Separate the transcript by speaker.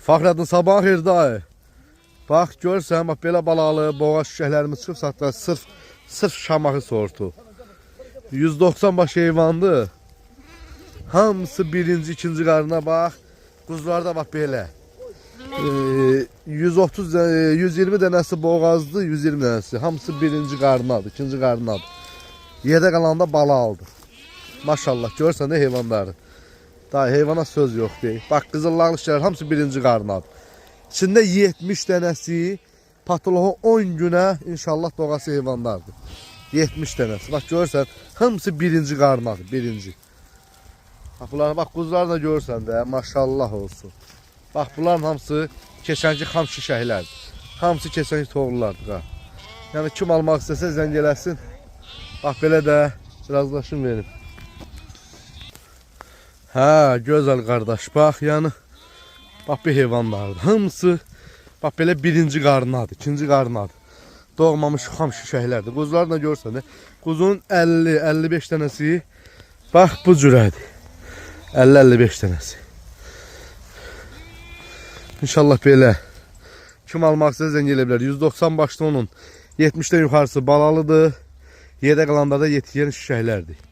Speaker 1: Fəxrəddin, sabah xeyir dayı. Bax görsən, bax belə balalı boğaz şüşəklərimiz çıxıb satdılar, sırf Şamaxı sortu. 190 baş heyvandır. Hamısı birinci, ikinci qarına bax. Quzular da bax belə. 120 dənəsi boğazdı, 120 dənəsi. Hamısı birinci qarnadır, ikinci qarnadır. Yerdə qalanda bala aldı. Maşallah, görsən də heyvanları. Daha heyvana söz yox deyil. Bax, qızıllaqlı işlər hamısı birinci qarnadır. İçində 70 dənəsi patoloğu 10 günə inşallah doğası heyvanlardır. 70 dənəsi. Bax, görsən, hamısı birinci qarnadır, birinci. Bax, bunlar, bax, quzular da görsən də, maşallah olsun. Bax, bunların hamısı keçənki xam şişəklərdir. Hamısı keçənki toğlulardır. Yəni, kim almaq istəsə zəng eləsin. Bax, belə də birazlaşım verim. Hə, gözəl qardaş, bax, yəni, bax, bir heyvanlardır. Hamısı, bax, belə birinci qarnadır, ikinci qarnadır. Doğmamış xam şişəklərdir. Quzularını da görsən də, quzunun 50-55 dənəsi, bax, bu cürədir. 50-55 dənəsi. İnşallah belə. Kim almaq istəsə zəng elə bilər. 190 başlı onun 70'dən yuxarısı balalıdır. Yerdə qalanlarda yetişən şişəklərdir.